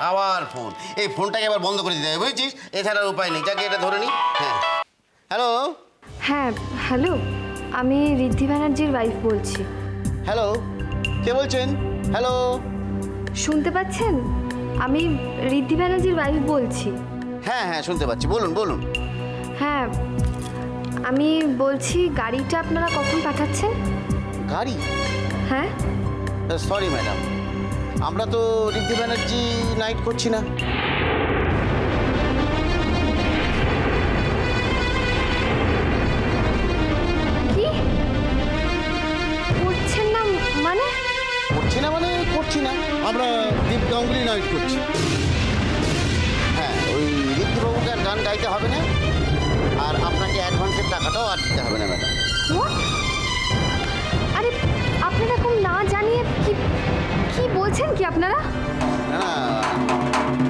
আবার ফোন। এই ফোনটাকে আবার বন্ধ করে দিতে হবে, বুঝছিস? এছাড়া আর উপায় নেই। যাকে এটা ধরে নি। হ্যাঁ, হ্যালো। হ্যাঁ হ্যালো, আমি ঋদ্ধি ব্যানার্জির ওয়াইফ বলছি। হ্যালো, কে বলছেন? হ্যালো। শুনতে পাচ্ছেন? আমি ঋদ্ধি ব্যানার্জির ওয়াইফ বলছি। হ্যাঁ হ্যাঁ, শুনতে পাচ্ছি, বলুন বলুন। হ্যাঁ, আমি বলছি গাড়িটা আপনারা কখন পাঠাচ্ছেন? গাড়ি? হ্যাঁ। সরি ম্যাডাম, আমরা তো ঋদ্ধি ব্যানার্জি নাইট করছি না। কি করছেন না মানে? করছি না মানে করছি না, আমরা দীপ গাঙ্গুলি নাইট করছি। হ্যাঁ, ওই ঋদ্ধিবাবুকে আর গান গাইতে হবে না, আর আপনাকে অ্যাডভান্সের টাকাটাও আর দিতে হবে না ম্যাডাম। What? আরে আপনারা এরকম না জানিয়ে কি কি বলছেন কি আপনারা? না না,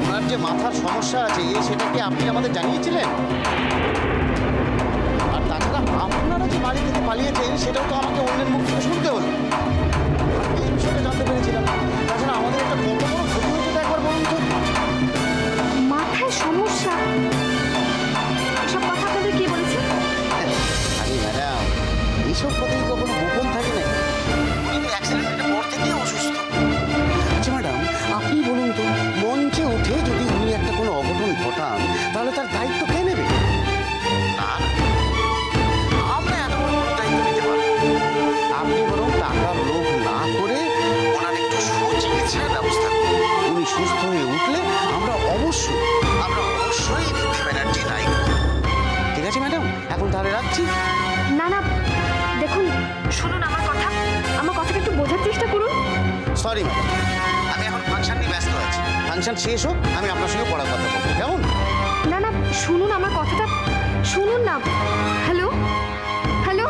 ওনার যে মাথার সমস্যা আছে সেটা কি আপনি আমাদের জানিয়েছিলেন? আর তাছাড়া আপনারা যে বাড়ি থেকে পালিয়েছেন সেটাও তো আমাকে অন্যের মুখ থেকে শুনতে হলো। এই বিষয়টা জানতে পেরেছিলাম। তাছাড়া আমাদের একটা কত বড় ক্ষতি হয়েছে তো একবার বলুন তো। মাথায় সমস্যা? এসব কথা আপনাদের কে বলেছে? আরে ম্যাডাম, এইসব কথাই কখনো গোপন থাকে না। উনি তো অ্যাক্সিডেন্টের পর থেকেই অসুস্থ। আচ্ছা ম্যাডাম, আপনি বলুন তো, মঞ্চে উঠে যদি উনি একটা কোনো অঘটন ঘটান তাহলে তার দায়িত্ব কে নেবে? না না, আমরা এত বড় কোনো দায়িত্ব নিতে পারবো না। আপনি বরং টাকার লোভ না করে ওনার একটু সুচিকিৎসার ব্যবস্থা করুন। উনি সুস্থ হয়ে উঠলে আমরা অবশ্যই ঋদ্ধি ব্যানার্জি নাইট করব। ঠিক আছে ম্যাডাম, এখন তাহলে রাখছি। না না, দেখুন শুনুন আমার কথাটা একটু বোঝার চেষ্টা করুন। সরি ম্যাডাম, আমি এখন ফাংশন নিয়ে ব্যস্ত আছি। ফাংশন শেষ হোক, আমি আপনার সঙ্গে পড়ার কথা বলবো, কেমন? না না, শুনুন আমার কথাটা শুনুন না। Hello hello.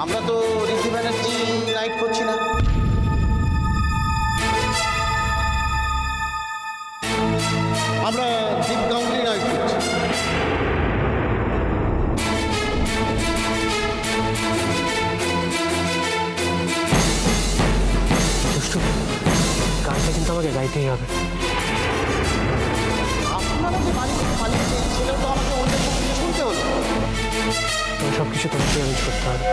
আমরা তো ঋদ্ধি ব্যানার্জি নাইট করছি না। আমরা দীপ গাঙ্গুলি নাইট করছি। দুষ্টু, গানটা কিন্তু আমাকে গাইতেই হবে। আপনারা যে বাড়ি থেকে পালিয়েছেন সেটাও তো আমাকে অন্যের মুখ থেকে শুনতে হলো। সব কিছু তোমাকে অ্যারেঞ্জ করতে হবে।